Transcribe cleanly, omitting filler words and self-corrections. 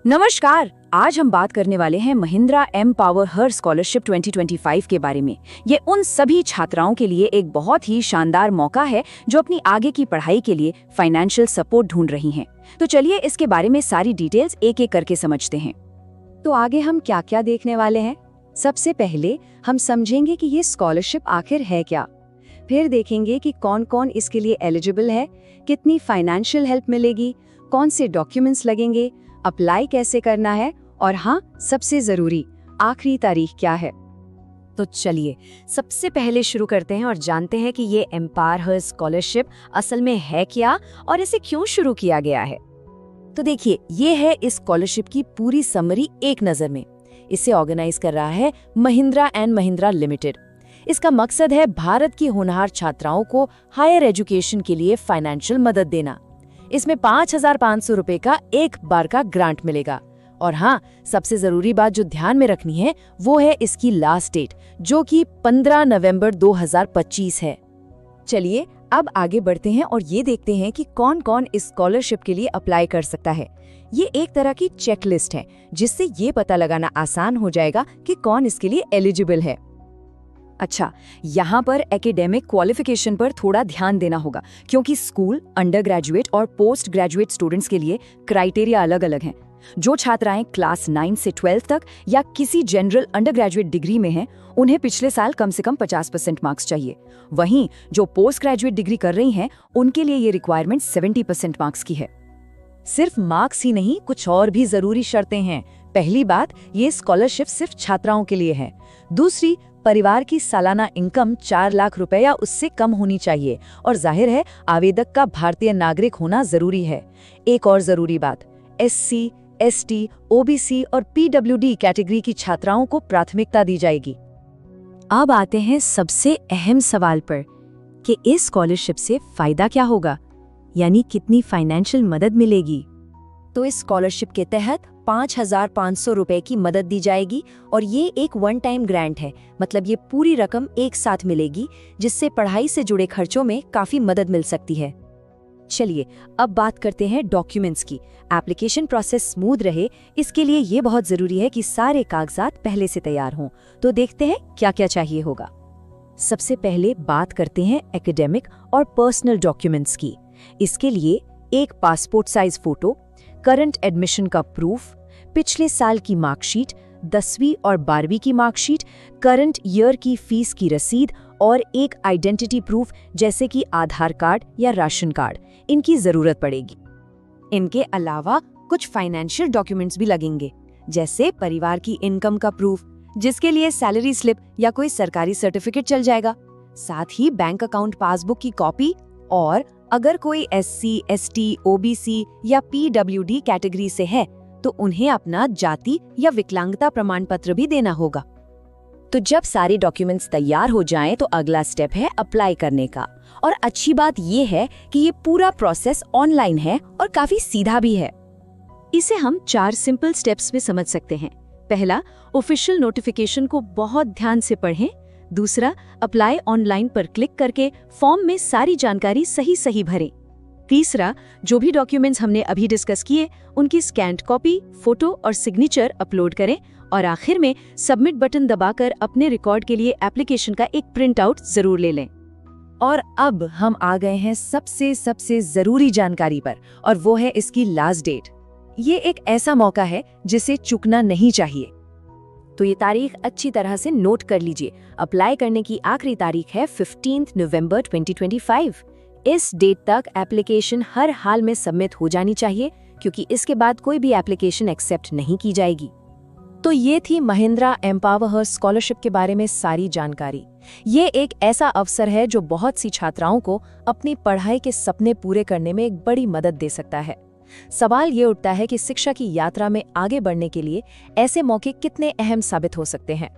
नमस्कार। आज हम बात करने वाले हैं महिंद्रा एमपावर हर स्कॉलरशिप 2025 के बारे में। ये उन सभी छात्राओं के लिए एक बहुत ही शानदार मौका है जो अपनी आगे की पढ़ाई के लिए फाइनेंशियल सपोर्ट ढूंढ रही हैं। तो चलिए इसके बारे में सारी डिटेल्स एक एक करके समझते हैं। तो आगे हम क्या क्या देखने वाले हैं? सबसे पहले हम समझेंगे कि ये स्कॉलरशिप आखिर है क्या। फिर देखेंगे कि कौन कौन इसके लिए एलिजिबल है, कितनी फाइनेंशियल हेल्प मिलेगी, कौन से डॉक्यूमेंट्स लगेंगे, अप्लाई कैसे करना है और हाँ, सबसे जरूरी आखिरी तारीख क्या है। तो चलिए सबसे पहले शुरू करते हैं और जानते हैं कि ये एम्पावर हर स्कॉलरशिप असल में है क्या और इसे क्यों शुरू किया गया है। तो देखिए, ये है इस स्कॉलरशिप की पूरी समरी एक नजर में। इसे ऑर्गेनाइज कर रहा है महिंद्रा एंड महिंद्रा लिमिटेड। इसका मकसद है भारत की होनहार छात्राओं को हायर एजुकेशन के लिए फाइनेंशियल मदद देना। इसमें 5,500 रुपए का एक बार का ग्रांट मिलेगा। और हाँ, सबसे जरूरी बात जो ध्यान में रखनी है वो है इसकी लास्ट डेट, जो कि 15 नवंबर 2025 है। चलिए अब आगे बढ़ते हैं और ये देखते हैं कि कौन कौन इस स्कॉलरशिप के लिए अप्लाई कर सकता है। ये एक तरह की चेकलिस्ट है जिससे ये पता लगाना आसान हो जाएगा कि कौन इसके लिए एलिजिबल है। अच्छा, यहाँ पर एकेडमिक क्वालिफिकेशन पर थोड़ा ध्यान देना होगा, क्योंकि स्कूल, अंडर ग्रेजुएट और पोस्ट ग्रेजुएट स्टूडेंट्स के लिए क्राइटेरिया अलग अलग हैं। जो छात्राएं क्लास 9 से 12 तक या किसी जनरल अंडर ग्रेजुएट डिग्री में हैं, उन्हें पिछले साल कम से कम 50% मार्क्स चाहिए। वहीं जो पोस्ट ग्रेजुएट डिग्री कर रही हैं, उनके लिए ये रिक्वायरमेंट 70% मार्क्स की है। सिर्फ मार्क्स ही नहीं, कुछ और भी जरूरी शर्तें हैं। पहली बात, ये स्कॉलरशिप सिर्फ छात्राओं के लिए है। दूसरी, परिवार की सालाना इनकम 4 लाख रुपए या उससे कम होनी चाहिए और जाहिर है आवेदक का भारतीय नागरिक होना जरूरी है। एक और जरूरी बात, SC, ST, OBC और PWD कैटेगरी की छात्राओं को प्राथमिकता दी जाएगी। अब आते हैं सबसे अहम सवाल पर कि इस स्कॉलरशिप से फायदा क्या होगा, यानी कितनी फाइनेंशियल मदद मिलेगी। तो इस स्कॉलरशिप के तहत 5,500 रुपए की मदद दी जाएगी और ये एक वन टाइम ग्रांट है, मतलब ये पूरी रकम एक साथ मिलेगी, जिससे पढ़ाई से जुड़े खर्चों में काफी मदद मिल सकती है। चलिए अब बात करते हैं डॉक्यूमेंट्स की। एप्लीकेशन प्रोसेस स्मूथ रहे, इसके लिए ये बहुत जरूरी है कि सारे कागजात पहले से तैयार हों। तो देखते हैं क्या क्या चाहिए होगा। सबसे पहले बात करते हैं एकेडमिक और पर्सनल डॉक्यूमेंट्स की। इसके लिए एक passport size photo, current admission का प्रूफ, पिछले साल की मार्कशीट, 10वीं और 12वीं की मार्कशीट, करंट ईयर की फीस की रसीद और एक आइडेंटिटी प्रूफ जैसे कि आधार कार्ड या राशन कार्ड, इनकी जरूरत पड़ेगी। इनके अलावा कुछ फाइनेंशियल डॉक्यूमेंट्स भी लगेंगे, जैसे परिवार की इनकम का प्रूफ, जिसके लिए सैलरी स्लिप या कोई सरकारी सर्टिफिकेट चल जाएगा। साथ ही बैंक अकाउंट पासबुक की कॉपी और अगर कोई SC, ST, OBC या PWD कैटेगरी से है तो उन्हें अपना जाति या विकलांगता प्रमाण पत्र भी देना होगा। तो जब सारे डॉक्यूमेंट्स तैयार हो जाएं तो अगला स्टेप है अप्लाई करने का। और अच्छी बात ये है कि ये पूरा प्रोसेस ऑनलाइन है और काफी सीधा भी है। इसे हम 4 सिंपल स्टेप्स में समझ सकते हैं। पहला, ऑफिशियल नोटिफिकेशन को बहुत ध्यान से पढ़ें। दूसरा, अप्लाई ऑनलाइन पर क्लिक करके फॉर्म में सारी जानकारी सही सही भरें। तीसरा, जो भी डॉक्यूमेंट्स हमने अभी डिस्कस किए उनकी स्कैन्ड कॉपी, फोटो और सिग्नेचर अपलोड करें। और आखिर में सबमिट बटन दबाकर अपने रिकॉर्ड के लिए एप्लीकेशन का एक प्रिंट आउट जरूर ले लें। और अब हम आ गए हैं सबसे जरूरी जानकारी पर, और वो है इसकी लास्ट डेट। ये एक ऐसा मौका है जिसे चूकना नहीं चाहिए। तो ये तारीख अच्छी तरह से नोट कर लीजिए। अप्लाई करने की आखिरी तारीख है 15 नवंबर 2025। इस डेट तक एप्लीकेशन हर हाल में सबमिट हो जानी चाहिए, क्योंकि इसके बाद कोई भी एप्लीकेशन एक्सेप्ट नहीं की जाएगी। तो ये थी महिंद्रा एम्पावर हर स्कॉलरशिप के बारे में सारी जानकारी। ये एक ऐसा अवसर है जो बहुत सी छात्राओं को अपनी पढ़ाई के सपने पूरे करने में एक बड़ी मदद दे सकता है। सवाल ये उठता है कि शिक्षा की यात्रा में आगे बढ़ने के लिए ऐसे मौके कितने अहम साबित हो सकते हैं।